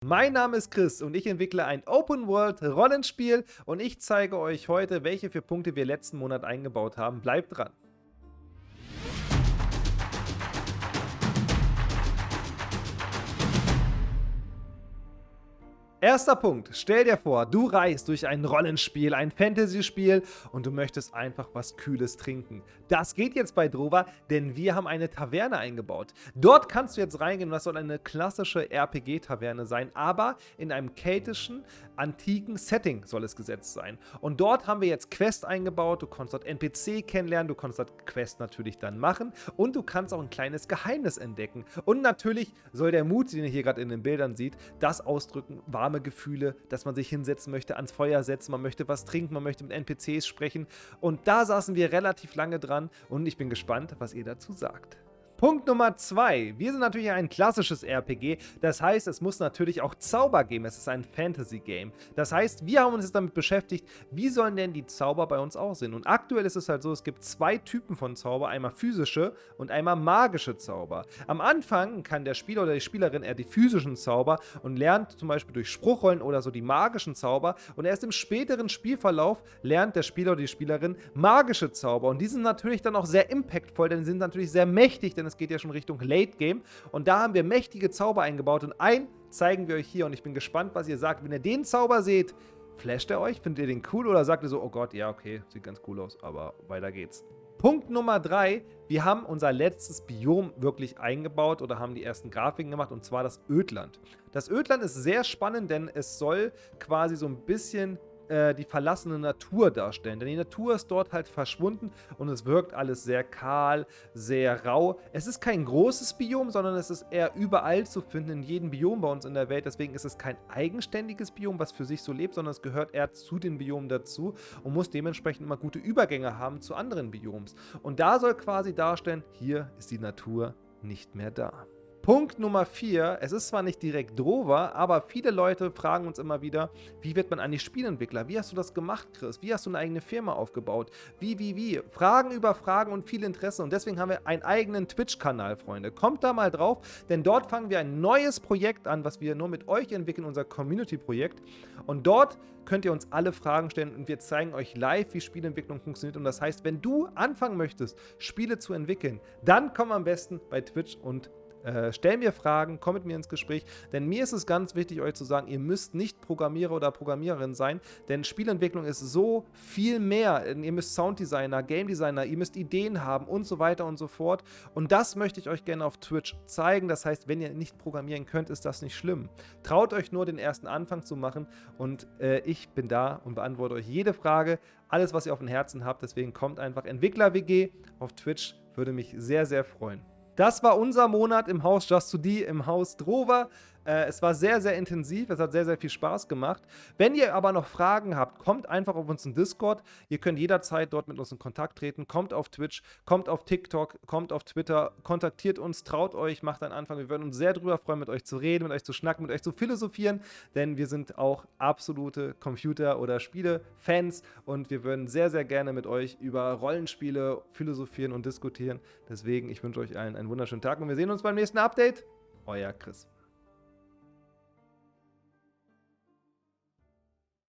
Mein Name ist Chris und ich entwickle ein Open-World-Rollenspiel und ich zeige euch heute, welche 4 Punkte wir letzten Monat eingebaut haben. Bleibt dran! Erster Punkt. Stell dir vor, du reist durch ein Rollenspiel, ein Fantasy-Spiel und du möchtest einfach was Kühles trinken. Das geht jetzt bei Drova, denn wir haben eine Taverne eingebaut. Dort kannst du jetzt reingehen und das soll eine klassische RPG-Taverne sein, aber in einem keltischen, antiken Setting soll es gesetzt sein. Und dort haben wir jetzt Quest eingebaut, du kannst dort NPC kennenlernen, du kannst dort Quest natürlich dann machen und du kannst auch ein kleines Geheimnis entdecken. Und natürlich soll der Mut, den ihr hier gerade in den Bildern seht, das ausdrücken, warme Gefühle, dass man sich hinsetzen möchte, ans Feuer setzen, man möchte was trinken, man möchte mit NPCs sprechen. Und da saßen wir relativ lange dran und ich bin gespannt, was ihr dazu sagt. Punkt Nummer 2. Wir sind natürlich ein klassisches RPG, das heißt, es muss natürlich auch Zauber geben. Es ist ein Fantasy-Game. Das heißt, wir haben uns jetzt damit beschäftigt, wie sollen denn die Zauber bei uns aussehen? Und aktuell ist es halt so, es gibt 2 Typen von Zauber, einmal physische und einmal magische Zauber. Am Anfang kann der Spieler oder die Spielerin eher die physischen Zauber und lernt zum Beispiel durch Spruchrollen oder so die magischen Zauber und erst im späteren Spielverlauf lernt der Spieler oder die Spielerin magische Zauber und die sind natürlich dann auch sehr impactvoll, denn sie sind natürlich sehr mächtig, denn es geht ja schon Richtung Late Game und da haben wir mächtige Zauber eingebaut und einen zeigen wir euch hier und ich bin gespannt, was ihr sagt. Wenn ihr den Zauber seht, flasht er euch? Findet ihr den cool oder sagt ihr so, oh Gott, ja okay, sieht ganz cool aus, aber weiter geht's. Punkt Nummer 3, wir haben unser letztes Biom wirklich eingebaut oder haben die ersten Grafiken gemacht und zwar das Ödland. Das Ödland ist sehr spannend, denn es soll quasi so ein bisschen die verlassene Natur darstellen. Denn die Natur ist dort halt verschwunden und es wirkt alles sehr kahl, sehr rau. Es ist kein großes Biom, sondern es ist eher überall zu finden, in jedem Biom bei uns in der Welt. Deswegen ist es kein eigenständiges Biom, was für sich so lebt, sondern es gehört eher zu den Biomen dazu und muss dementsprechend immer gute Übergänge haben zu anderen Bioms. Und da soll quasi darstellen, hier ist die Natur nicht mehr da. Punkt Nummer 4, es ist zwar nicht direkt Drova, aber viele Leute fragen uns immer wieder, wie wird man eigentlich Spielentwickler? Wie hast du das gemacht, Chris? Wie hast du eine eigene Firma aufgebaut? Wie? Fragen über Fragen und viel Interesse und deswegen haben wir einen eigenen Twitch-Kanal, Freunde. Kommt da mal drauf, denn dort fangen wir ein neues Projekt an, was wir nur mit euch entwickeln, unser Community-Projekt und dort könnt ihr uns alle Fragen stellen und wir zeigen euch live, wie Spielentwicklung funktioniert und das heißt, wenn du anfangen möchtest, Spiele zu entwickeln, dann komm am besten bei Twitch und stell mir Fragen, komm mit mir ins Gespräch, denn mir ist es ganz wichtig, euch zu sagen, ihr müsst nicht Programmierer oder Programmiererin sein, denn Spielentwicklung ist so viel mehr. Ihr müsst Sounddesigner, Game Designer, ihr müsst Ideen haben und so weiter und so fort. Und das möchte ich euch gerne auf Twitch zeigen. Das heißt, wenn ihr nicht programmieren könnt, ist das nicht schlimm. Traut euch nur, den ersten Anfang zu machen und ich bin da und beantworte euch jede Frage, alles, was ihr auf dem Herzen habt. Deswegen kommt einfach Entwickler-WG auf Twitch, würde mich sehr, sehr freuen. Das war unser Monat im Haus Just2D, im Haus Drova. Es war sehr, sehr intensiv, es hat sehr, sehr viel Spaß gemacht. Wenn ihr aber noch Fragen habt, kommt einfach auf unseren Discord. Ihr könnt jederzeit dort mit uns in Kontakt treten. Kommt auf Twitch, kommt auf TikTok, kommt auf Twitter, kontaktiert uns, traut euch, macht einen Anfang. Wir würden uns sehr drüber freuen, mit euch zu reden, mit euch zu schnacken, mit euch zu philosophieren, denn wir sind auch absolute Computer- oder Spiele-Fans und wir würden sehr, sehr gerne mit euch über Rollenspiele philosophieren und diskutieren. Deswegen, ich wünsche euch allen einen wunderschönen Tag und wir sehen uns beim nächsten Update. Euer Chris.